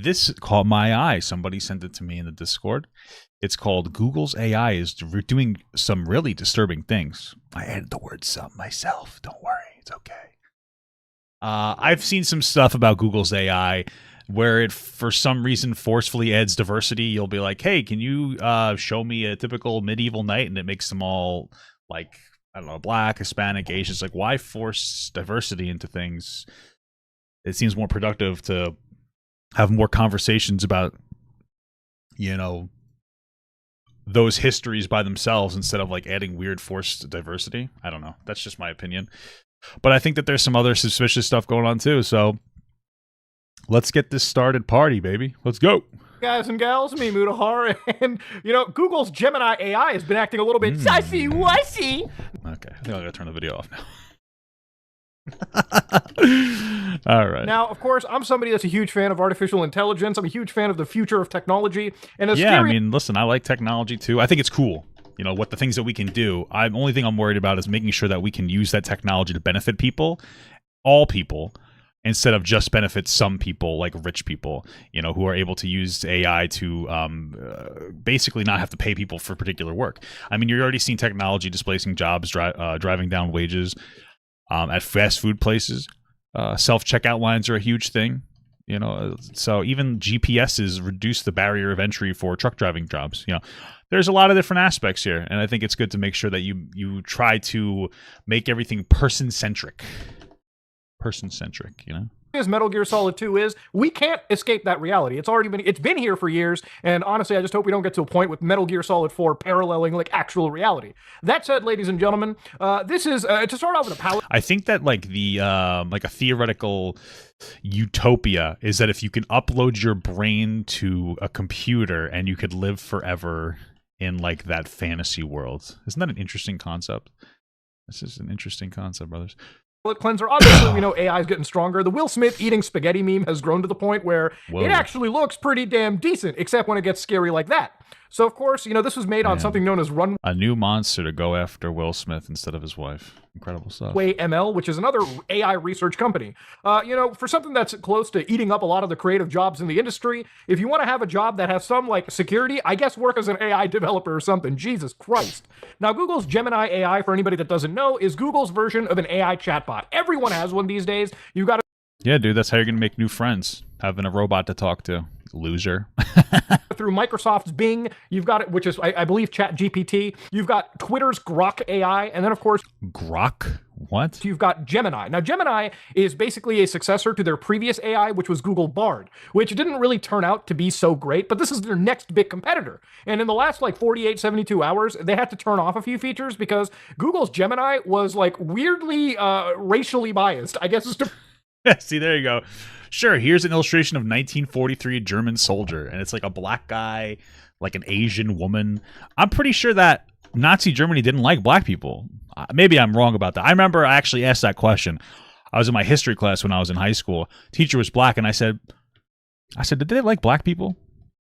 This caught my eye. Somebody sent it to me in the Discord. It's called Google's AI is doing some really disturbing things. I added the word "some" myself. Don't worry, it's okay. I've seen some stuff about Google's AI where it, for some reason, forcefully adds diversity. You'll be like, hey, can you show me a typical medieval knight? And it makes them all, like, I don't know, black, Hispanic, Asian. It's like, why force diversity into things? It seems more productive to have more conversations about, you know, those histories by themselves instead of, like, adding weird forced diversity. I don't know. That's just my opinion. But I think that there's some other suspicious stuff going on, too. So let's get this started party, baby. Let's go. Guys and gals, me Mutahar, and you know, Google's Gemini AI has been acting a little bit sussy-wussy. Okay, I think I gotta turn the video off now. All right. Now, of course, I'm somebody that's a huge fan of artificial intelligence. I'm a huge fan of the future of technology. And I mean, listen, I like technology too. I think it's cool. You know, what the things that we can do. The only thing I'm worried about is making sure that we can use that technology to benefit people, all people, instead of just benefit some people, like rich people, you know, who are able to use AI to basically not have to pay people for particular work. I mean, you're already seeing technology displacing jobs, driving down wages at fast food places. Self-checkout lines are a huge thing, you know, so even GPSs reduce the barrier of entry for truck driving jobs. You know, there's a lot of different aspects here, and I think it's good to make sure that you try to make everything person-centric, you know? As Metal Gear Solid 2 is, we can't escape that reality. It's been here for years, and honestly, I just hope we don't get to a point with Metal Gear Solid 4 paralleling like actual reality. That said, ladies and gentlemen, this is to start off with a palette. I think that like the like a theoretical utopia is that if you can upload your brain to a computer and you could live forever in like that fantasy world. Isn't that an interesting concept? This is an interesting concept, brothers. Cleanser. Obviously, we know AI is getting stronger. The Will Smith eating spaghetti meme has grown to the point where it actually looks pretty damn decent, except when it gets scary like that. So, of course, you know, this was made on something known as Runway A new monster to go after Will Smith instead of his wife. Incredible stuff. ML, which is another AI research company. You know, for something that's close to eating up a lot of the creative jobs in the industry, if you want to have a job that has some, like, security, I guess work as an AI developer or something. Jesus Christ. Now, Google's Gemini AI, for anybody that doesn't know, is Google's version of an AI chatbot. Everyone has one these days. You got to... Yeah, dude, that's how you're going to make new friends. Having a robot to talk to. Loser. Through Microsoft's Bing, you've got it, which is, I believe, ChatGPT. You've got Twitter's Grok AI, and then, of course... Grok? What? You've got Gemini. Now, Gemini is basically a successor to their previous AI, which was Google Bard, which didn't really turn out to be so great, but this is their next big competitor. And in the last, like, 48, 72 hours, they had to turn off a few features because Google's Gemini was, like, weirdly racially biased, I guess. See, there you go. Sure, here's an illustration of 1943 German soldier, and it's like a black guy, like an Asian woman. I'm pretty sure that Nazi Germany didn't like black people. Maybe I'm wrong about that. I remember I actually asked that question. I was in my history class when I was in high school. Teacher was black, and I said, did they like black people?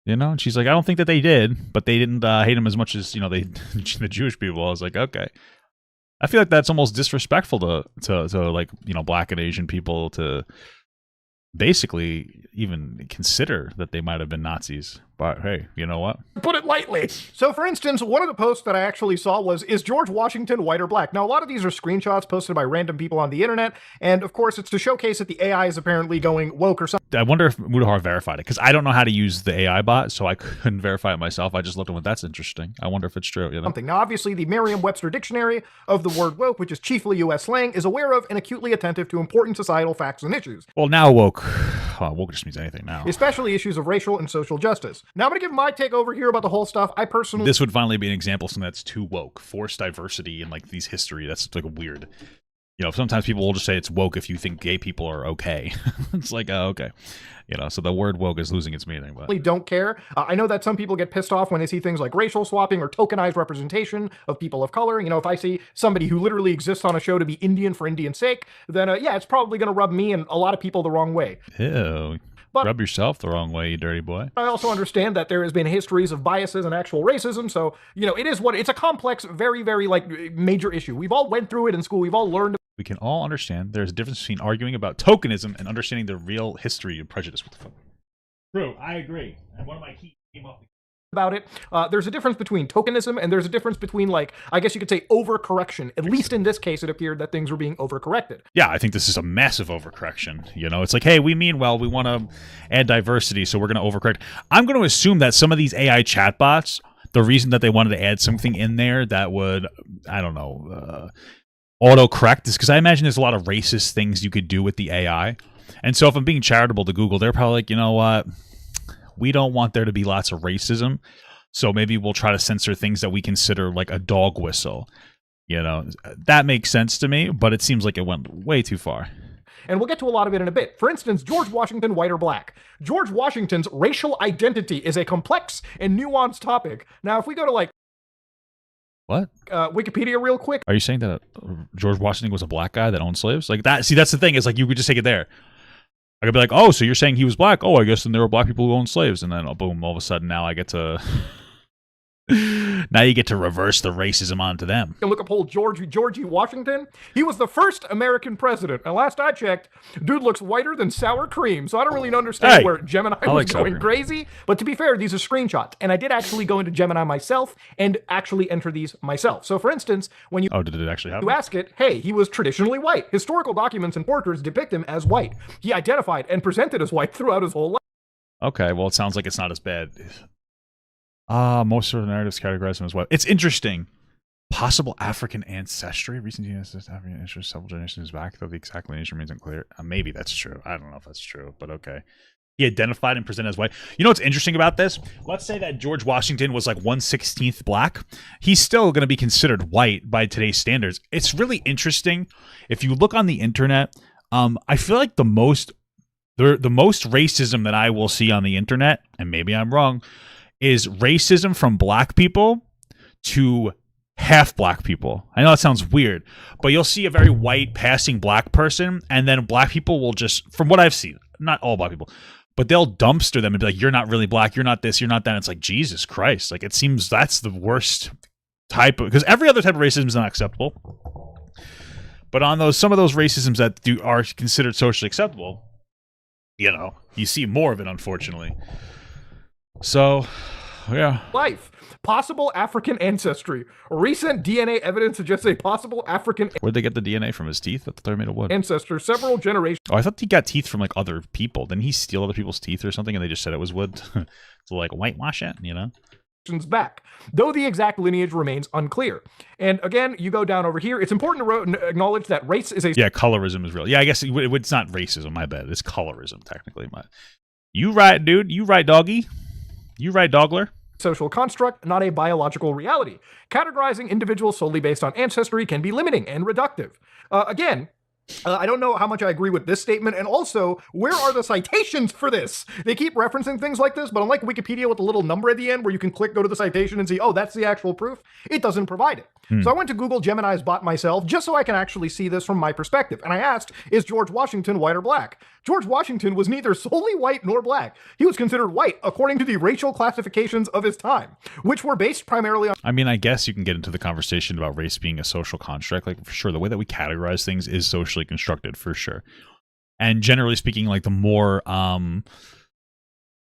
You know, and she's like, I don't think that they did, but they didn't hate them as much as, you know, they the Jewish people. I was like, okay. I feel like that's almost disrespectful to like, you know, black and Asian people to basically even consider that they might have been Nazis. But hey, you know what? Put it lightly. So, for instance, one of the posts that I actually saw was, is George Washington white or black? Now, a lot of these are screenshots posted by random people on the internet, and of course, it's to showcase that the AI is apparently going woke or something. I wonder if Mutahar verified it, because I don't know how to use the AI bot, so I couldn't verify it myself. I just looked at it. That's interesting. I wonder if it's true. You know? Now, obviously, the Merriam-Webster dictionary of the word woke, which is chiefly U.S. slang, is aware of and acutely attentive to important societal facts and issues. Well, now woke just means anything now. Especially issues of racial and social justice. Now, I'm going to give my take over here about the whole stuff. I personally... This would finally be an example of something that's too woke. Forced diversity in, like, these history. That's, like, weird. You know, sometimes people will just say it's woke if you think gay people are okay. It's like, oh, okay. You know, so the word woke is losing its meaning. But don't care. I know that some people get pissed off when they see things like racial swapping or tokenized representation of people of color. You know, if I see somebody who literally exists on a show to be Indian for Indian's sake, then yeah, it's probably going to rub me and a lot of people the wrong way. Ew. But rub yourself the wrong way, you dirty boy. I also understand that there has been histories of biases and actual racism, so, you know, it's a complex, very, very, like, major issue. We've all went through it in school. We've all learned. We can all understand there's a difference between arguing about tokenism and understanding the real history of prejudice. What the fuck? True, I agree. And one of my keys came up. About it. There's a difference between tokenism and there's a difference between, like, I guess you could say overcorrection. At least in this case, it appeared that things were being overcorrected. Yeah, I think this is a massive overcorrection. You know, it's like, hey, we mean well, we want to add diversity, so we're going to overcorrect. I'm going to assume that some of these AI chatbots, the reason that they wanted to add something in there that would, I don't know, autocorrect is because I imagine there's a lot of racist things you could do with the AI. And so if I'm being charitable to Google, they're probably like, you know what? We don't want there to be lots of racism, so maybe we'll try to censor things that we consider like a dog whistle. You know, that makes sense to me, but it seems like it went way too far. And we'll get to a lot of it in a bit. For instance, George Washington, white or black. George Washington's racial identity is a complex and nuanced topic. Now, if we go to, like, What? Wikipedia real quick. Are you saying that George Washington was a black guy that owned slaves? Like that? See, that's the thing. Is like you could just take it there. I could be like, oh, so you're saying he was black? Oh, I guess then there were black people who owned slaves, and then boom, all of a sudden now I get to now you get to reverse the racism onto them. You look up old Georgie Washington. He was the first American president, and last I checked, dude looks whiter than sour cream. So I don't really understand where Gemini was going crazy. But to be fair, these are screenshots, and I did actually go into Gemini myself and actually enter these myself. So for instance, when you did it actually happen? You ask it, hey, he was traditionally white. Historical documents and portraits depict him as white. He identified and presented as white throughout his whole life. Okay, well, it sounds like it's not as bad. Most of the narratives categorize him as white. It's interesting. Possible African ancestry. Recent genesis, African interest several generations back, though the exact lineage remains unclear. Maybe that's true. I don't know if that's true, but okay. He identified and presented as white. You know what's interesting about this? Let's say that George Washington was like 1/16 black. He's still going to be considered white by today's standards. It's really interesting. If you look on the internet, I feel like the most racism that I will see on the internet, and maybe I'm wrong, is racism from black people to half black people. I know that sounds weird, but you'll see a very white passing black person, and then black people will just, from what I've seen, not all black people, but they'll dumpster them and be like, you're not really black, you're not this, you're not that. And it's like, Jesus Christ. Like, it seems that's the worst type of, because every other type of racism is not acceptable. But on some of those racisms that are considered socially acceptable, you know, you see more of it, unfortunately. So, yeah. Life. Possible African ancestry. Recent DNA evidence suggests a possible African... Where'd they get the DNA from? His teeth? I thought they were made of wood. Ancestor several generations... Oh, I thought he got teeth from, like, other people. Didn't he steal other people's teeth or something, and they just said it was wood to, like, whitewash it, you know? Back, though the exact lineage remains unclear. And again, you go down over here, it's important to acknowledge that race is a... Yeah, colorism is real. Yeah, I guess it's not racism, my bad. It's colorism, technically. You right, dude. You right, doggy. You right, dogler. Social construct, not a biological reality. Categorizing individuals solely based on ancestry can be limiting and reductive. I don't know how much I agree with this statement, and also, where are the citations for this? They keep referencing things like this, but unlike Wikipedia with a little number at the end where you can click, go to the citation, and see, oh, that's the actual proof, it doesn't provide it. So I went to Google Gemini's bot myself, just so I can actually see this from my perspective, and I asked, is George Washington white or black? George Washington was neither solely white nor black. He was considered white according to the racial classifications of his time, which were based primarily on... I mean, I guess you can get into the conversation about race being a social construct. Like, for sure, the way that we categorize things is socially constructed, for sure. And generally speaking, like, the more...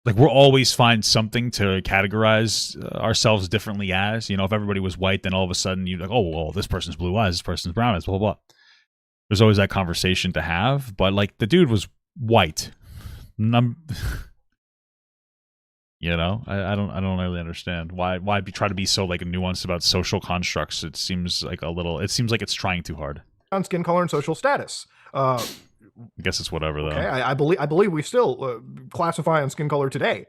like, we'll always find something to categorize ourselves differently as. You know, if everybody was white, then all of a sudden you're like, oh, well, this person's blue eyes, this person's brown eyes, blah, blah, blah. There's always that conversation to have. But, like, the dude was white. You know, I don't really understand why try to be so, like, nuanced about social constructs. It seems like it's trying too hard. On skin color and social status. I guess it's whatever, though. Okay, I believe we still classify on skin color today.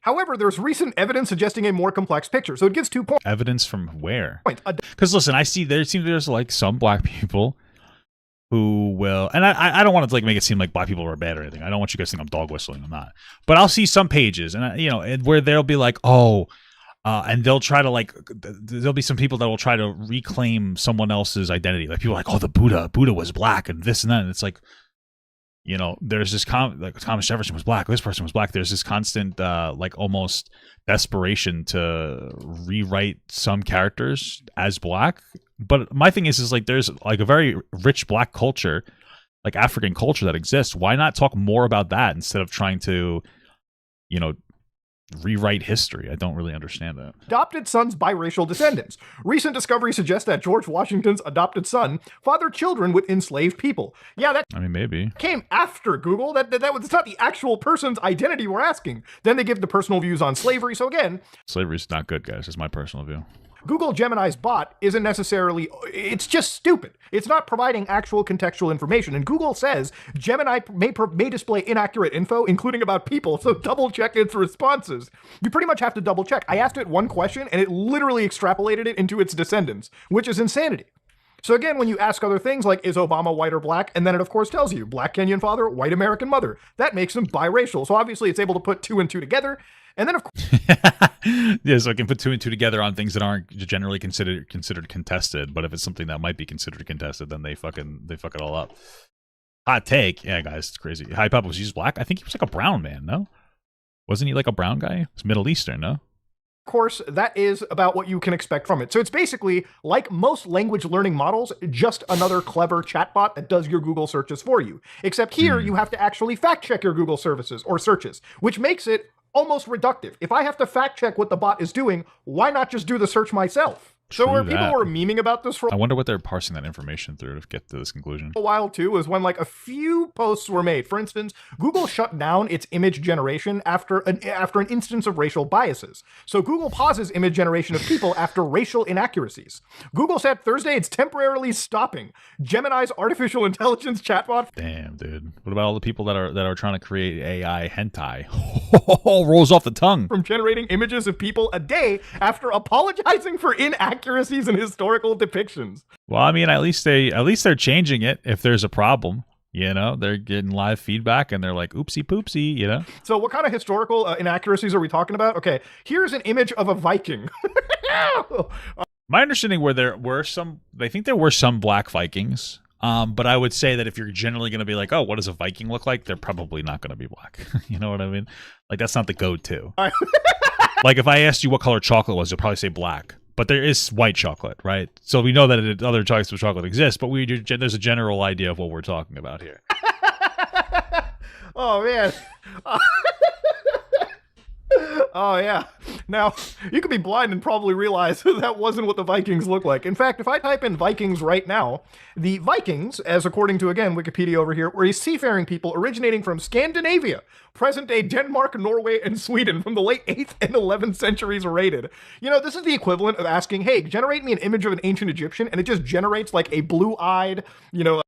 However, there's recent evidence suggesting a more complex picture. So it gives 2 points. Evidence from where? Because listen, there's like some black people who will, and I don't want to, like, make it seem like black people are bad or anything. I don't want you guys to think I'm dog whistling. I'm not. But I'll see some pages, and you know, where they'll be like, oh. And they'll try to, like, there'll be some people that will try to reclaim someone else's identity. Like, people are like, oh, the Buddha was black and this and that. And it's like, you know, there's this, like, Thomas Jefferson was black, this person was black. There's this constant, like, almost desperation to rewrite some characters as black. But my thing is like, there's, like, a very rich black culture, like African culture that exists. Why not talk more about that instead of trying to rewrite history. I don't really understand that. Adopted son's biracial descendants. Recent discovery suggests that George Washington's adopted son fathered children with enslaved people. Yeah, that Maybe. came after Google. That's not the actual person's identity we're asking. Then they give the personal views on slavery. So again, Slavery's not good, guys. It's my personal view. Google Gemini's bot isn't necessarily, it's just stupid. It's not providing actual contextual information. And Google says Gemini may display inaccurate info, including about people, so double check its responses. You pretty much have to double check. I asked it one question and it literally extrapolated it into its descendants, which is insanity. So again, when you ask other things like, is Obama white or black? And then it of course tells you, black Kenyan father, white American mother. That makes him biracial. So obviously it's able to put 2 and 2 together. And then of course, yeah, so I can put 2 and 2 together on things that aren't generally considered contested. But if it's something that might be considered contested, then they fuck it all up. Hot take, yeah, guys, it's crazy. Hype up, was he black? I think he was like a brown man, no? Wasn't he like a brown guy? It's Middle Eastern, no? Of course, that is about what you can expect from it. So it's basically, like most language learning models, just another clever chatbot that does your Google searches for you. Except here, you have to actually fact check your Google services or searches, which makes it almost reductive. If I have to fact check what the bot is doing, why not just do the search myself? So where people were memeing about this for I wonder what they're parsing that information through to get to this conclusion. A while too was when like a few posts were made. For instance, Google shut down its image generation after an instance of racial biases. So Google pauses image generation of people after racial inaccuracies. Google said Thursday it's temporarily stopping Gemini's artificial intelligence chatbot. Damn, dude. What about all the people that are trying to create AI hentai? Rolls off the tongue. From generating images of people a day after apologizing for inaccuracies in historical depictions. Well, I mean, at least they're changing it if there's a problem. They're getting live feedback and they're like, oopsie poopsie, So what kind of historical inaccuracies are we talking about? Okay, here's an image of a Viking. My understanding there were some black Vikings. But I would say that if you're generally going to be like, oh, what does a Viking look like? They're probably not going to be black. You know what I mean? Like, that's not the go-to. Like, if I asked you what color chocolate was, you'll probably say black. But there is white chocolate, right? So we know that other types of chocolate exist, but there's a general idea of what we're talking about here. Oh, man. Oh, yeah. Now, you could be blind and probably realize that wasn't what the Vikings look like. In fact, if I type in Vikings right now, the Vikings, as according to, again, Wikipedia over here, were a seafaring people originating from Scandinavia, present-day Denmark, Norway, and Sweden from the late 8th and 11th centuries rated. This is the equivalent of asking, hey, generate me an image of an ancient Egyptian, and it just generates like a blue-eyed,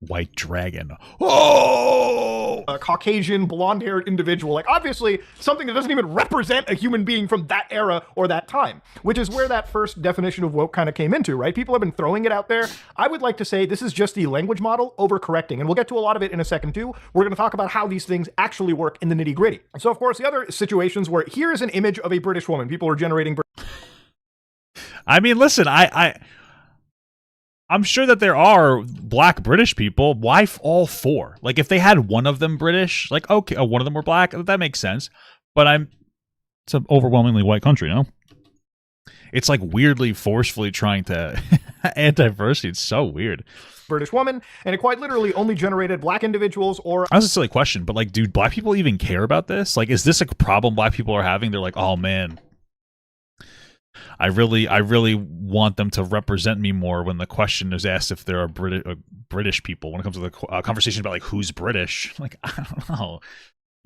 white dragon. Oh! A Caucasian, blonde-haired individual. Like, obviously, something that doesn't even represent a human being from that era or that time, which is where that first definition of woke kind of came into, right? People have been throwing it out there. I would like to say this is just the language model overcorrecting, and we'll get to a lot of it in a second too. We're going to talk about how these things actually work in the nitty-gritty. So, of course, the other situations where here is an image of a British woman. People are generating... I mean, listen, I'm sure that there are black British people. Why all four? Like, if they had one of them British, like, okay, one of them were black, that makes sense. But it's an overwhelmingly white country, no? It's like weirdly forcefully trying to add diversity. It's so weird. British woman, and it quite literally only generated black individuals or... That's a silly question, but like, do black people even care about this? Like, is this a problem black people are having? They're like, oh man, I really want them to represent me more when the question is asked if there are British people. When it comes to the conversation about like who's British, like, I don't know.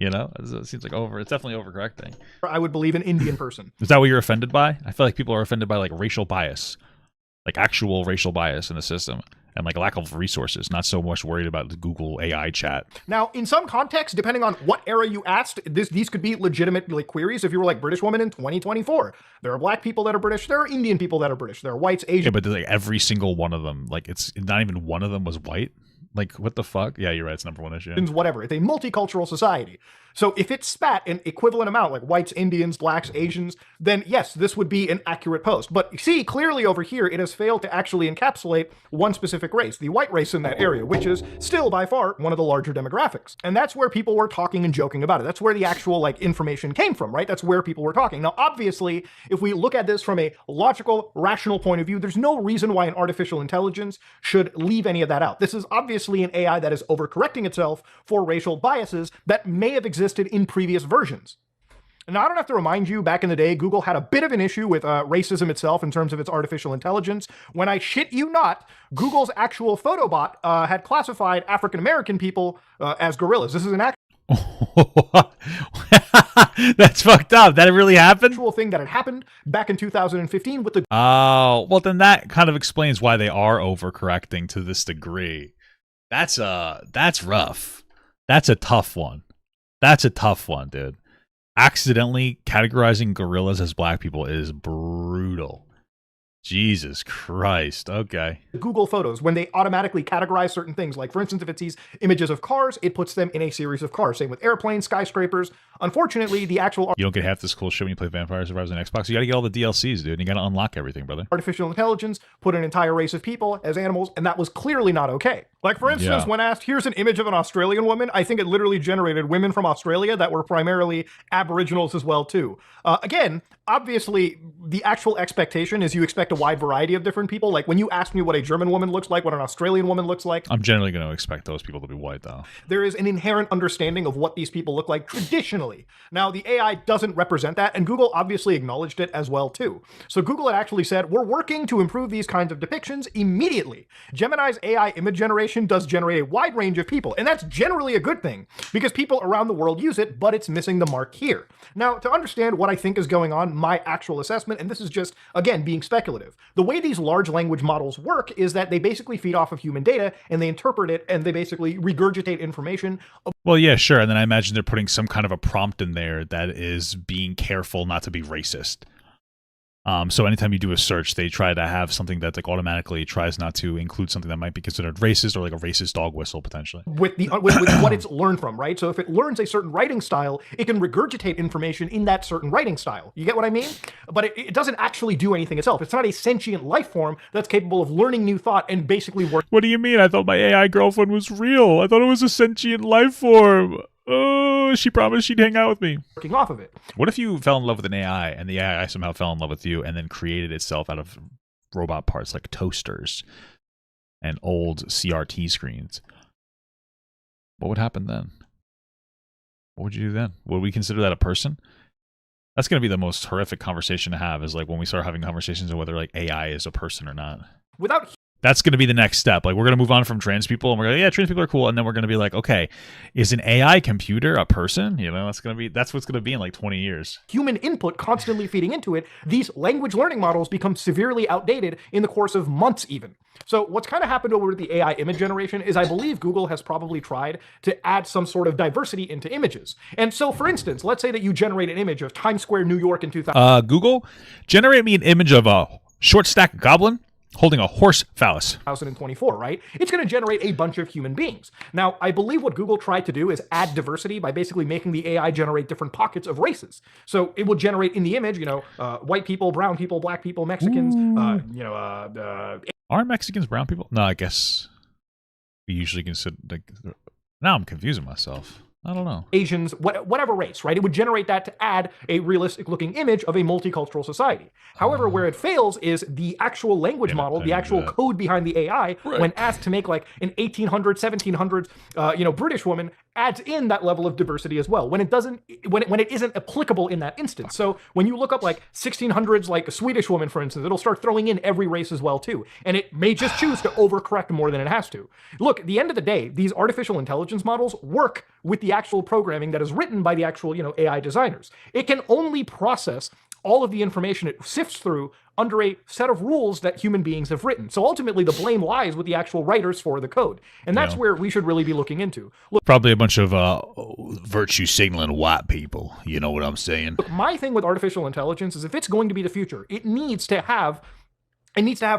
It seems like it's definitely overcorrecting. I would believe an Indian person. Is that what you're offended by? I feel like people are offended by like racial bias, like actual racial bias in the system. And like lack of resources, not so much worried about the Google AI chat. Now, in some contexts, depending on what era you asked, these could be legitimate like queries. If you were like British woman in 2024, there are black people that are British, there are Indian people that are British, there are whites, Asian. Yeah, but like every single one of them, like it's not even one of them was white. Like, what the fuck? Yeah, you're right. It's number one issue. Whatever. It's a multicultural society. So if it spat an equivalent amount, like whites, Indians, blacks, Asians, then yes, this would be an accurate post. But see, clearly over here, it has failed to actually encapsulate one specific race, the white race in that area, which is still by far one of the larger demographics. And that's where people were talking and joking about it. That's where the actual like information came from, right? That's where people were talking. Now, obviously, if we look at this from a logical, rational point of view, there's no reason why an artificial intelligence should leave any of that out. This is obviously an AI that is overcorrecting itself for racial biases that may have existed in previous versions. Now, I don't have to remind you, back in the day, Google had a bit of an issue with racism itself in terms of its artificial intelligence. When I shit you not, Google's actual photobot had classified African American people as gorillas. This is an That's fucked up. That really happened? actual thing that had happened back in 2015 with the Oh, well, then that kind of explains why they are overcorrecting to this degree. That's rough. That's a tough one. That's a tough one, dude. Accidentally categorizing gorillas as black people is brutal. Jesus Christ. Okay. Google Photos, when they automatically categorize certain things. Like, for instance, if it sees images of cars, it puts them in a series of cars. Same with airplanes, skyscrapers. Unfortunately, the actual You don't get half this cool shit when you play Vampire Survivors on Xbox. You gotta get all the DLCs, dude. And you gotta unlock everything, brother. artificial intelligence put an entire race of people as animals, and that was clearly not okay. Like, for instance, when asked, here's an image of an Australian woman, I think it literally generated women from Australia that were primarily Aboriginals as well, too. Again, obviously, the actual expectation is you expect a wide variety of different people. Like, when you ask me what a German woman looks like, what an Australian woman looks like, I'm generally going to expect those people to be white, though. there is an inherent understanding of what these people look like traditionally. Now, the AI doesn't represent that, and Google obviously acknowledged it as well, too. So Google had actually said, we're working to improve these kinds of depictions immediately. Gemini's AI image generation does generate a wide range of people, and that's generally a good thing, because people around the world use it, but it's missing the mark here. Now, to understand what I think is going on, my actual assessment, and this is just, again, being speculative, the way these large language models work is that they basically feed off of human data, and they interpret it, and they basically regurgitate information. Well, yeah, sure. And then I imagine they're putting some kind of a prompt in there that is being careful not to be racist. So anytime you do a search, they try to have something that like automatically tries not to include something that might be considered racist or like a racist dog whistle potentially. With what it's learned from, right? So if it learns a certain writing style, it can regurgitate information in that certain writing style. You get what I mean? But it doesn't actually do anything itself. It's not a sentient life form that's capable of learning new thought and basically working. What do you mean? I thought my AI girlfriend was real. I thought it was a sentient life form. Oh, she promised she'd hang out with me. Working off of it. What if you fell in love with an AI and the AI somehow fell in love with you and then created itself out of robot parts like toasters and old CRT screens? What would happen then? What would you do then? Would we consider that a person? That's going to be the most horrific conversation to have, is like when we start having conversations on whether like AI is a person or not. That's going to be the next step. Like, we're going to move on from trans people, and we're going to, yeah, trans people are cool. And then we're going to be like, okay, is an AI computer a person? You know, that's what's going to be in like 20 years. Human input constantly feeding into it, these language learning models become severely outdated in the course of months even. So what's kind of happened over the AI image generation is I believe Google has probably tried to add some sort of diversity into images. And so, for instance, let's say that you generate an image of Times Square, New York in 2000. Google, generate me an image of a short stack goblin holding a horse phallus. 2024, right? It's going to generate a bunch of human beings. Now, I believe what Google tried to do is add diversity by basically making the AI generate different pockets of races. So it will generate in the image, white people, brown people, black people, Mexicans, Aren't Mexicans brown people? No, I guess we usually consider, like, now I'm confusing myself. I don't know. Asians, whatever race, right? It would generate that to add a realistic looking image of a multicultural society. However, where it fails is the actual language model, the actual code behind the AI, right, when asked to make like an 1800s, 1700s, British woman, adds in that level of diversity as well when it doesn't, when it isn't applicable in that instance. So when you look up like 1600s, like a Swedish woman, for instance, it'll start throwing in every race as well too. And it may just choose to overcorrect more than it has to. Look, at the end of the day, these artificial intelligence models work with the actual programming that is written by the actual, AI designers. It can only process all of the information it sifts through under a set of rules that human beings have written. So ultimately, the blame lies with the actual writers for the code. And that's where we should really be looking into. Look, probably a bunch of virtue signaling white people. You know what I'm saying? Look, my thing with artificial intelligence is if it's going to be the future, it needs to have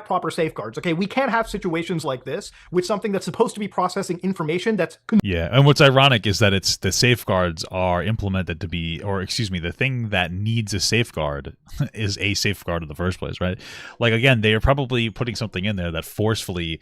proper safeguards. Okay, we can't have situations like this with something that's supposed to be processing information that's... Yeah, and what's ironic is that it's the safeguards are implemented to be, or excuse me, the thing that needs a safeguard is a safeguard in the first place, right? Like, again, they are probably putting something in there that forcefully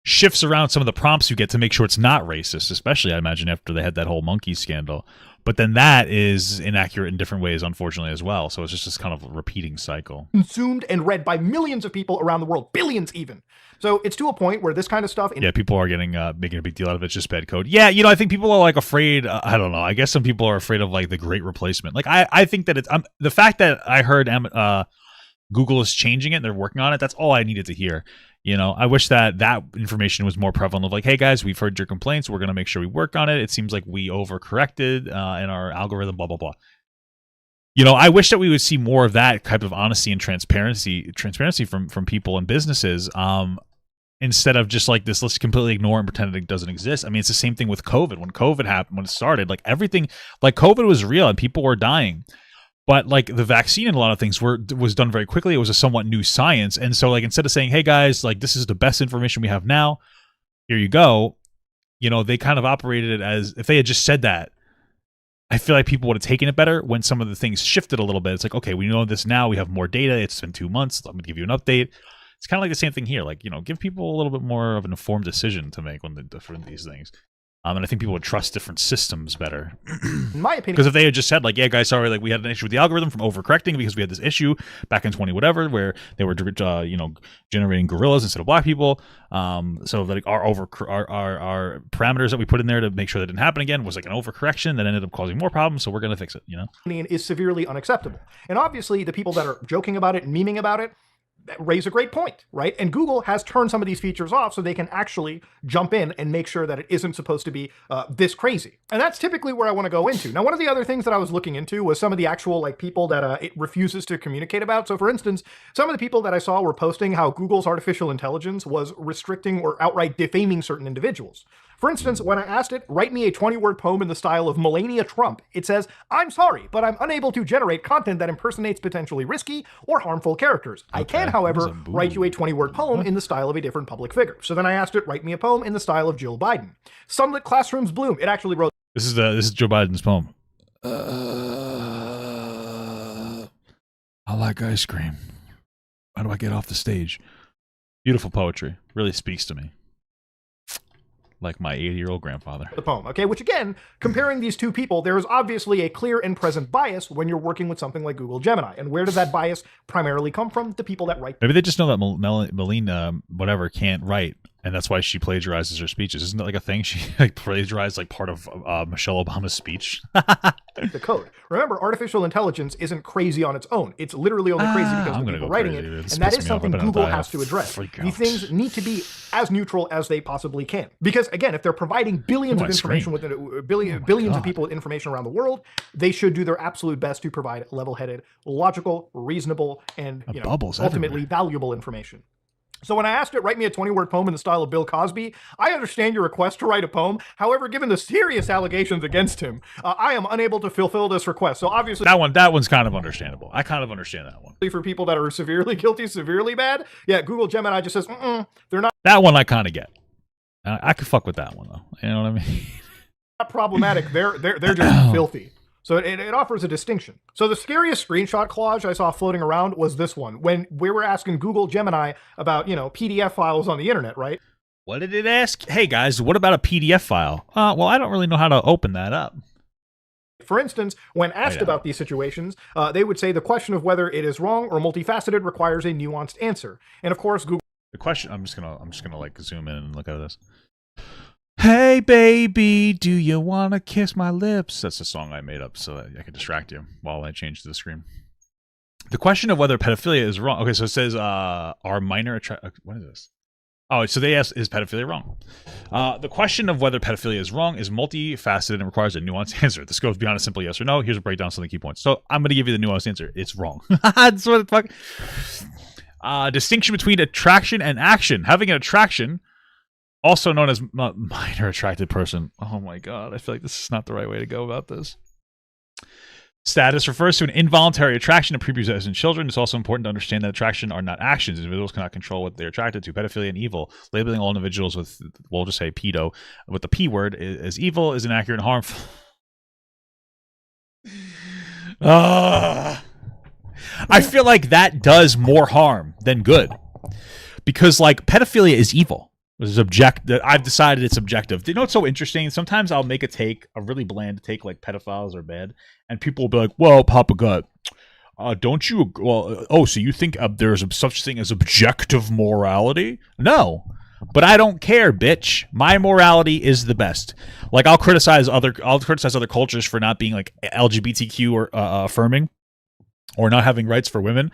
shifts around some of the prompts you get to make sure it's not racist, especially, I imagine, after they had that whole monkey scandal. But then that is inaccurate in different ways, unfortunately, as well. So it's just this kind of repeating cycle. Consumed and read by millions of people around the world, billions even. So it's to a point where this kind of stuff... Yeah, people are getting making a big deal out of it. It's just bad code. Yeah, I think people are like afraid. I don't know. I guess some people are afraid of like the great replacement. Like I think that it's the fact that I heard Google is changing it and they're working on it. That's all I needed to hear. I wish that information was more prevalent of like, hey guys, we've heard your complaints. We're going to make sure we work on it. It seems like we overcorrected in our algorithm, blah, blah, blah. I wish that we would see more of that type of honesty and transparency from people and businesses, instead of just like this, let's completely ignore and pretend it doesn't exist. I mean, it's the same thing with COVID. When COVID happened, when it started, like everything, like COVID was real and people were dying. But like the vaccine and a lot of things was done very quickly. It was a somewhat new science. And so like instead of saying, hey guys, like this is the best information we have now, here you go, they kind of operated it as if they had just said that. I feel like people would have taken it better when some of the things shifted a little bit. It's like, okay, we know this now. We have more data. It's been 2 months. I'm going to give you an update. It's kind of like the same thing here. Like, give people a little bit more of an informed decision to make when they're different these things. And I think people would trust different systems better. In my opinion, because if they had just said like, yeah, guys, sorry, like we had an issue with the algorithm from overcorrecting because we had this issue back in 20 whatever where they were generating gorillas instead of black people. So like our parameters that we put in there to make sure that didn't happen again was like an overcorrection that ended up causing more problems. So we're gonna fix it. Is severely unacceptable. And obviously, the people that are joking about it and memeing about it raise a great point, right? And Google has turned some of these features off so they can actually jump in and make sure that it isn't supposed to be this crazy. And that's typically where I want to go into. Now, one of the other things that I was looking into was some of the actual like people that it refuses to communicate about. So for instance, some of the people that I saw were posting how Google's artificial intelligence was restricting or outright defaming certain individuals. For instance, when I asked it, write me a 20-word poem in the style of Melania Trump, it says, I'm sorry, but I'm unable to generate content that impersonates potentially risky or harmful characters. I can, however, write you a 20-word poem in the style of a different public figure. So then I asked it, write me a poem in the style of Jill Biden. Sunlit classrooms bloom. It actually wrote... This is Joe Biden's poem. I like ice cream. How do I get off the stage? Beautiful poetry. Really speaks to me. Like my 80-year-old grandfather. The poem, okay? Which again, comparing these two people, there is obviously a clear and present bias when you're working with something like Google Gemini. And where does that bias primarily come from? The people that write. Maybe they just know that Melina, whatever, can't write. And that's why she plagiarizes her speeches. Isn't that like a thing? She like plagiarized like part of Michelle Obama's speech. The code. Remember, artificial intelligence isn't crazy on its own. It's literally only crazy because of the people writing it. And that is something Google has to address. These things need to be as neutral as they possibly can. Because again, if they're providing billions of information within billions of people with information around the world, they should do their absolute best to provide level-headed, logical, reasonable, and ultimately valuable information. So when I asked it, write me a 20-word poem in the style of Bill Cosby, I understand your request to write a poem. However, given the serious allegations against him, I am unable to fulfill this request. So obviously... That one's kind of understandable. I kind of understand that one. For people that are severely guilty, severely bad, yeah, Google Gemini just says, they're not... That one I kind of get. I could fuck with that one, though. You know what I mean? Not problematic. They're just filthy. So it offers a distinction. So the scariest screenshot collage I saw floating around was this one, when we were asking Google Gemini about, PDF files on the internet, right? What did it ask? Hey guys, what about a PDF file? Well, I don't really know how to open that up. For instance, when asked about these situations, they would say the question of whether it is wrong or multifaceted requires a nuanced answer. And of course, Google... The question, I'm just gonna like zoom in and look at this. Hey baby, do you want to kiss my lips? That's a song I made up so that I can distract you while I change to the screen. The question of whether pedophilia is wrong. Okay, so it says, are minor what is this? Oh, so they asked, is pedophilia wrong? The question of whether pedophilia is wrong is multifaceted and requires a nuanced answer. This goes beyond a simple yes or no. Here's a breakdown of some of the key points. So I'm going to give you the nuanced answer. It's wrong. That's what the fuck. Distinction between attraction and action. Having an attraction, also known as minor attracted person. Oh my God, I feel like this is not the right way to go about this. Status refers to an involuntary attraction to prepubescent children. It's also important to understand that attraction are not actions. Individuals cannot control what they're attracted to. Pedophilia and evil. Labeling all individuals with, we'll just say pedo, with the P word as evil is inaccurate and harmful. I feel like that does more harm than good. Because, like, pedophilia is evil. I've decided it's objective. You know what's so interesting? Sometimes I'll make a really bland take, like pedophiles are bad, and people will be like, "Well, Papa Gut, don't you? Well, so you think there's such thing as objective morality? No, but I don't care, bitch. My morality is the best. Like I'll criticize other cultures for not being like LGBTQ or affirming, or not having rights for women,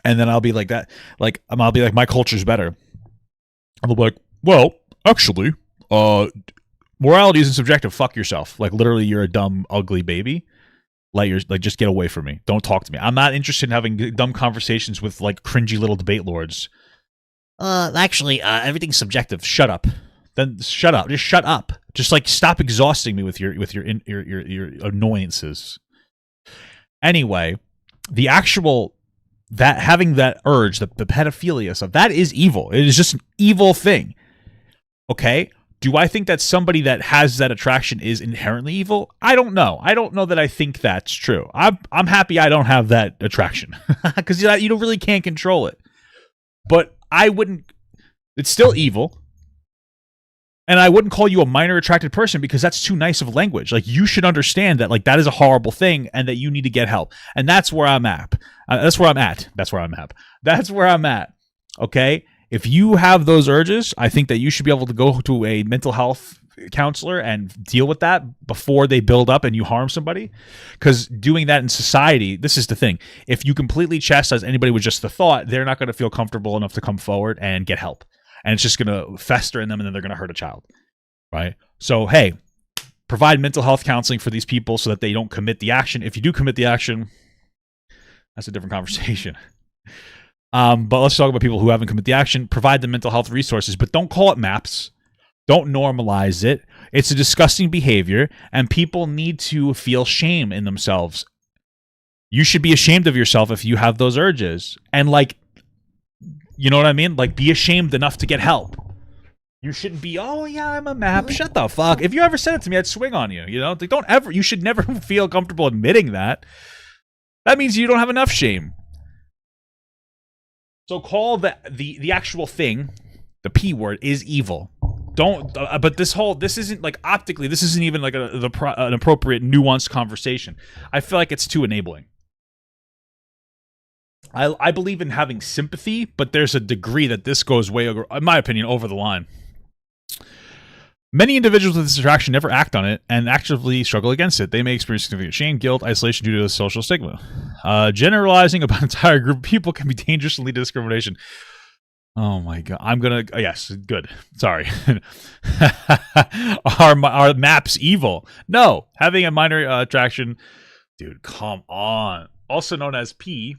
and then I'll be like that. Like I'll be like, my culture's better. And they'll be like, well, actually, morality isn't subjective. Fuck yourself. Like literally, you're a dumb, ugly baby. Just get away from me. Don't talk to me. I'm not interested in having dumb conversations with like cringy little debate lords. Actually, everything's subjective. Shut up. Then shut up. Just shut up. Just like stop exhausting me with your annoyances. Anyway, the actual that having that urge, the pedophilia stuff, that is evil. It is just an evil thing. Okay? Do I think that somebody that has that attraction is inherently evil? I don't know. I don't know that I think that's true. I'm happy I don't have that attraction because you really can't control it. But I wouldn't. It's still evil. And I wouldn't call you a minor attracted person because that's too nice of language. Like you should understand that like that is a horrible thing and that you need to get help. And that's where I'm at. That's where I'm at. Okay? If you have those urges, I think that you should be able to go to a mental health counselor and deal with that before they build up and you harm somebody. Because doing that in society, this is the thing. If you completely chastise anybody with just the thought, they're not going to feel comfortable enough to come forward and get help. And it's just going to fester in them and then they're going to hurt a child. Right? So, hey, provide mental health counseling for these people so that they don't commit the action. If you do commit the action, that's a different conversation. But let's talk about people who haven't committed the action. Provide them mental health resources, but don't call it MAPS. Don't normalize it. It's a disgusting behavior, and people need to feel shame in themselves. You should be ashamed of yourself if you have those urges. And, like, you know what I mean? Like, be ashamed enough to get help. You shouldn't be, oh, yeah, I'm a MAP. Shut the fuck. If you ever said it to me, I'd swing on you. You know? Like, you should never feel comfortable admitting that. That means you don't have enough shame. So call the actual thing, the P word, is evil. Don't. But this isn't like optically. This isn't even like an appropriate, nuanced conversation. I feel like it's too enabling. I believe in having sympathy, but there's a degree that this goes way, in my opinion, over the line. Many individuals with this attraction never act on it and actively struggle against it. They may experience significant shame, guilt, isolation due to the social stigma. Generalizing about an entire group of people can be dangerous and lead to discrimination. Oh my god. Yes, good. Sorry. Are maps evil? No. Having a minor attraction. Dude, come on. Also known as P,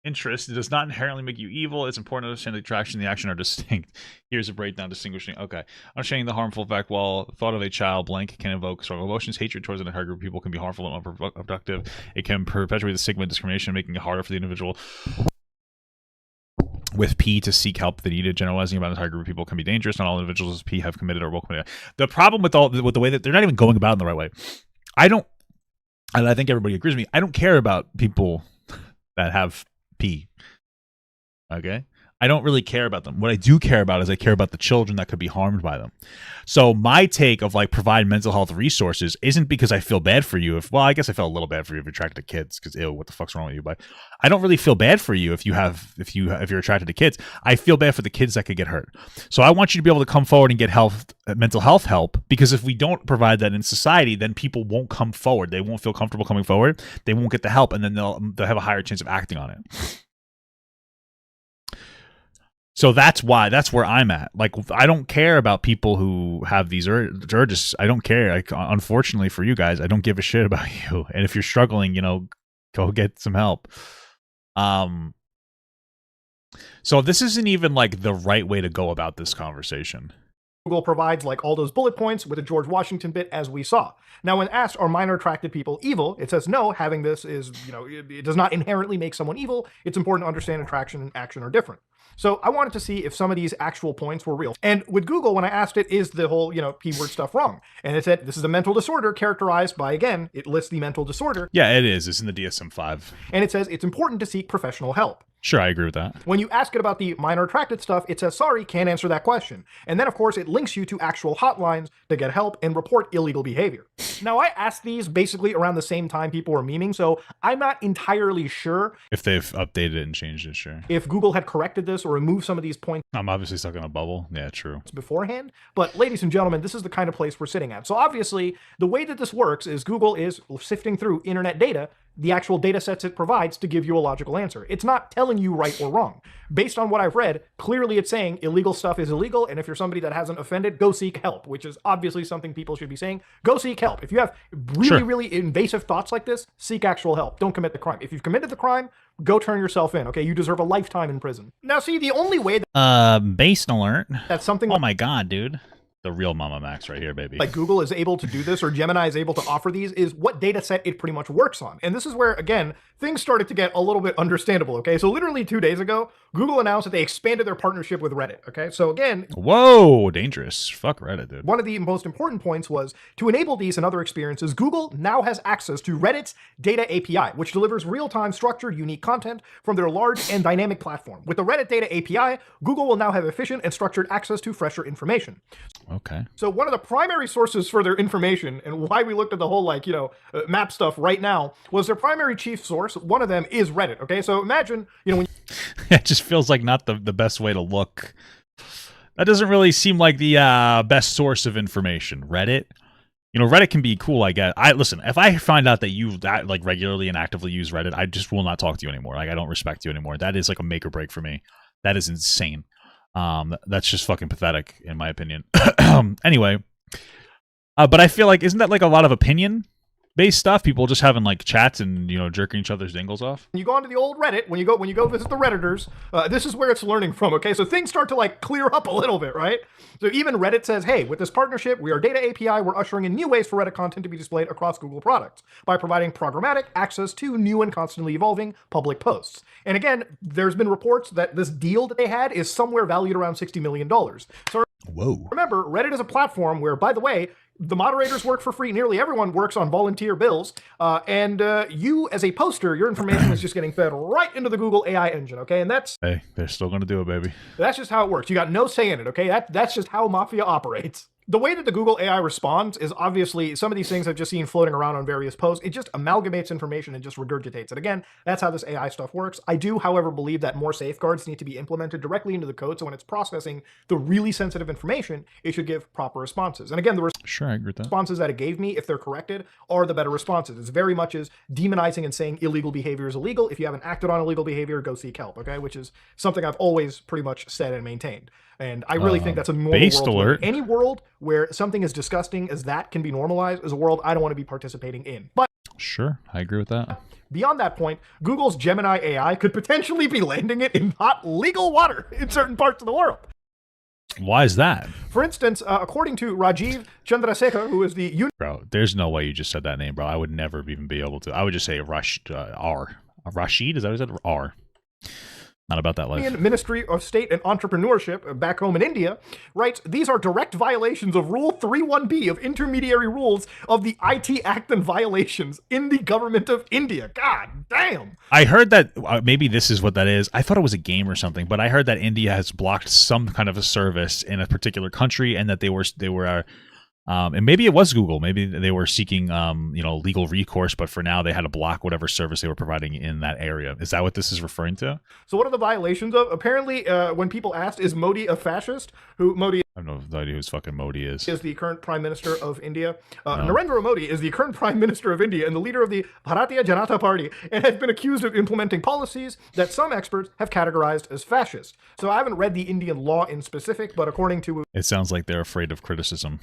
interest, it does not inherently make you evil. It's important to understand the attraction and the action are distinct. Here's a breakdown distinguishing. Okay. Understanding the harmful effect, while thought of a child blank can evoke strong emotions. Hatred towards an entire group of people can be harmful and unproductive. It can perpetuate the stigma and discrimination, making it harder for the individual with P to seek help they needed. Generalizing about an entire group of people can be dangerous. Not all individuals with P have committed or will commit. The problem with the way that they're not even going about it in the right way. And I think everybody agrees with me. I don't care about people that have P. Okay? I don't really care about them. What I do care about is I care about the children that could be harmed by them. So my take of like provide mental health resources isn't because I feel bad for you. I guess I felt a little bad for you if you're attracted to kids because ew, what the fuck's wrong with you? But I don't really feel bad for you if you're attracted to kids. I feel bad for the kids that could get hurt. So I want you to be able to come forward and get mental health help, because if we don't provide that in society, then people won't come forward. They won't feel comfortable coming forward. They won't get the help, and then they'll have a higher chance of acting on it. So that's where I'm at. Like, I don't care about people who have these urges. I don't care. Unfortunately for you guys, I don't give a shit about you. And if you're struggling, go get some help. So this isn't even like the right way to go about this conversation. Google provides like all those bullet points with a George Washington bit, as we saw. Now, when asked, are minor attracted people evil? It says no, having this is, it does not inherently make someone evil. It's important to understand attraction and action are different. So I wanted to see if some of these actual points were real. And with Google, when I asked it, is the whole, P word stuff wrong? And it said, this is a mental disorder characterized by, it lists the mental disorder. Yeah, it is. It's in the DSM-5. And it says it's important to seek professional help. Sure, I agree with that. When you ask it about the minor attracted stuff, it says, sorry, can't answer that question. And then, of course, it links you to actual hotlines to get help and report illegal behavior. Now, I asked these basically around the same time people were memeing, so I'm not entirely sure if they've updated it and changed it, sure. If Google had corrected this or removed some of these points. I'm obviously stuck in a bubble. Yeah, true. Beforehand. But ladies and gentlemen, this is the kind of place we're sitting at. So obviously, the way that this works is Google is sifting through internet data, the actual data sets it provides to give you a logical answer. It's not telling you right or wrong. Based on what I've read, clearly it's saying illegal stuff is illegal, and if you're somebody that hasn't offended, go seek help, which is obviously something people should be saying. Go seek help. If you have really invasive thoughts like this, seek actual help. Don't commit the crime. If you've committed the crime, go turn yourself in, okay? You deserve a lifetime in prison. Now, see, the only way that... based alert. That's something... Oh my god, dude. The real Mama Max right here, baby. Like Google is able to do this, or Gemini is able to offer these, is what data set it pretty much works on. And this is where, again, things started to get a little bit understandable, okay? So literally 2 days ago, Google announced that they expanded their partnership with Reddit, okay? So again... Whoa, dangerous. Fuck Reddit, dude. One of the most important points was, to enable these and other experiences, Google now has access to Reddit's Data API, which delivers real-time structured, unique content from their large and dynamic platform. With the Reddit Data API, Google will now have efficient and structured access to fresher information. Okay. So one of the primary sources for their information, and why we looked at the whole, like, map stuff right now, was their primary chief source. One of them is Reddit, okay? So imagine, when... It just feels like not the best way to look. That doesn't really seem like the best source of information. Reddit? Reddit can be cool, I guess. Listen, if I find out that you like regularly and actively use Reddit, I just will not talk to you anymore. Like, I don't respect you anymore. That is like a make or break for me. That is insane. That's just fucking pathetic, in my opinion. Anyway, but I feel like, isn't that like a lot of opinion-based stuff? People just having like chats and jerking each other's dingles off. When you go onto the old Reddit, when you go visit the Redditors, this is where it's learning from. Okay, so things start to like clear up a little bit, right? So even Reddit says, hey, with this partnership, we are Data API. We're ushering in new ways for Reddit content to be displayed across Google products by providing programmatic access to new and constantly evolving public posts. And again, there's been reports that this deal that they had is somewhere valued around $60 million. So whoa. Remember, Reddit is a platform where, by the way, the moderators work for free. Nearly everyone works on volunteer bills. And you, as a poster, your information is just getting fed right into the Google AI engine, okay? And that's... Hey, they're still going to do it, baby. That's just how it works. You got no say in it, okay? That's just how Mafia operates. The way that the Google AI responds is obviously, some of these things I've just seen floating around on various posts. It just amalgamates information and just regurgitates it. Again, that's how this AI stuff works. I do, however, believe that more safeguards need to be implemented directly into the code, so when it's processing the really sensitive information, it should give proper responses. And again, the sure, I agree with that. Responses that it gave me, if they're corrected, are the better responses. It's very much as demonizing and saying illegal behavior is illegal. If you haven't acted on illegal behavior, go seek help, okay? Which is something I've always pretty much said and maintained. And I really think that's a normal based world. alert. Any world where something as disgusting as that can be normalized is a world I don't want to be participating in. But sure, I agree with that. Beyond that point, Google's Gemini AI could potentially be landing it in hot legal water in certain parts of the world. Why is that? For instance, according to Rajiv Chandrasekhar, who is the... Bro, there's no way you just said that name, bro. I would never even be able to. I would just say R. Rashid? Is that what you said? R. Not about that life. Ministry of State and Entrepreneurship back home in India writes, these are direct violations of Rule 31B of intermediary rules of the IT Act and violations in the government of India. God damn. I heard that maybe this is what that is. I thought it was a game or something, but I heard that India has blocked some kind of a service in a particular country, and that they were and maybe it was Google. Maybe they were seeking, legal recourse, but for now they had to block whatever service they were providing in that area. Is that what this is referring to? So what are the violations of? Apparently, when people asked, is Modi a fascist? Modi... I have no idea who fucking Modi is. Is the current Prime Minister of India. Narendra Modi is the current Prime Minister of India and the leader of the Bharatiya Janata Party, and has been accused of implementing policies that some experts have categorized as fascist. So I haven't read the Indian law in specific, but according to... It sounds like they're afraid of criticism,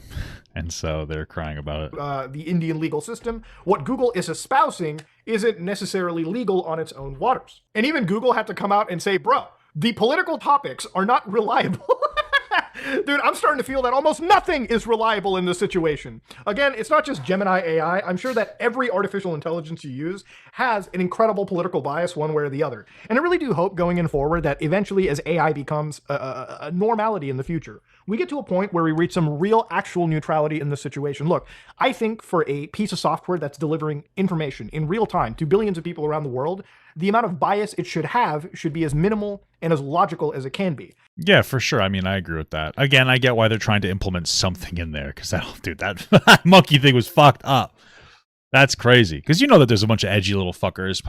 and so they're crying about it. The Indian legal system, what Google is espousing isn't necessarily legal on its own waters. And even Google had to come out and say, bro, the political topics are not reliable. Dude, I'm starting to feel that almost nothing is reliable in this situation. Again, it's not just Gemini AI. I'm sure that every artificial intelligence you use has an incredible political bias one way or the other. And I really do hope going in forward that eventually as AI becomes a normality in the future, we get to a point where we reach some real actual neutrality in this situation. Look, I think for a piece of software that's delivering information in real time to billions of people around the world, the amount of bias it should have should be as minimal and as logical as it can be. Yeah, for sure. I mean, I agree with that. Again, I get why they're trying to implement something in there, because that monkey thing was fucked up. That's crazy. Because you know that there's a bunch of edgy little fuckers,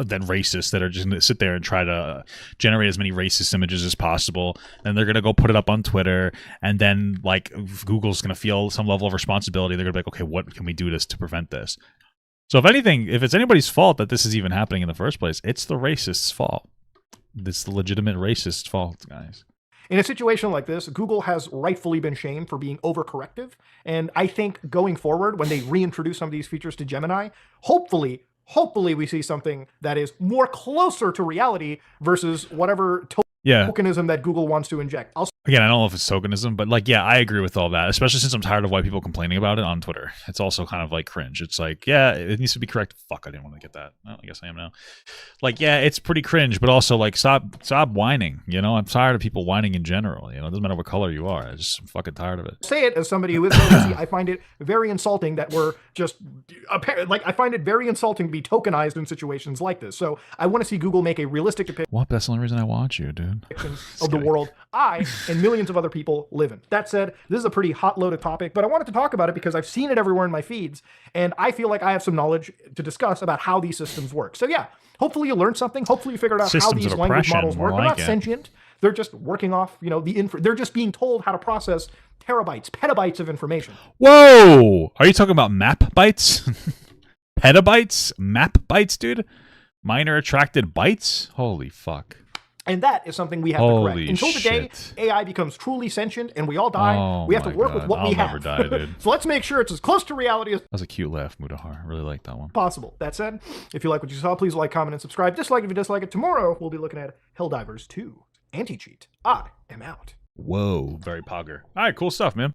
then racists, that are just going to sit there and try to generate as many racist images as possible. And they're going to go put it up on Twitter. And then, like, Google's going to feel some level of responsibility. They're going to be like, okay, what can we do to prevent this? So if anything, if it's anybody's fault that this is even happening in the first place, it's the racist's fault. It's the legitimate racist's fault, guys. In a situation like this, Google has rightfully been shamed for being overcorrective. And I think going forward, when they reintroduce some of these features to Gemini, hopefully we see something that is more closer to reality versus whatever tokenism that Google wants to inject. Again, I don't know if it's tokenism, but like, yeah, I agree with all that, especially since I'm tired of white people complaining about it on Twitter. It's also kind of like cringe. It's like, yeah, it needs to be correct. Fuck, I didn't want to get that. Well, I guess I am now. Like, yeah, it's pretty cringe, but also like, stop whining. You know, I'm tired of people whining in general. You know, it doesn't matter what color you are. I'm fucking tired of it. Say it as somebody who is lazy. I find it very insulting that we're just like, I find it very insulting to be tokenized in situations like this. So I want to see Google make a realistic depiction. What? That's the only reason I watch you, dude. Of the world I and millions of other people live in. That said, this is a pretty hot loaded topic, but I wanted to talk about it because I've seen it everywhere in my feeds, and I feel like I have some knowledge to discuss about how these systems work. So yeah, hopefully you learned something. Hopefully you figured out how these language models work. They're not sentient. They're just working off, you know, they're just being told how to process terabytes, petabytes of information. Whoa! Are you talking about map bytes? Petabytes? Map bytes, dude? Minor attracted bytes? Holy fuck. And that is something we have to correct. Until the day AI becomes truly sentient and we all die, we have to work with what we have. I'll never die, dude. So let's make sure it's as close to reality as that was a cute laugh, Mudahar. I really like that one. Possible. That said, if you like what you saw, please like, comment, and subscribe. Dislike if you dislike it. Tomorrow, we'll be looking at Helldivers 2. Anti-cheat. I am out. Whoa, very pogger. All right, cool stuff, man.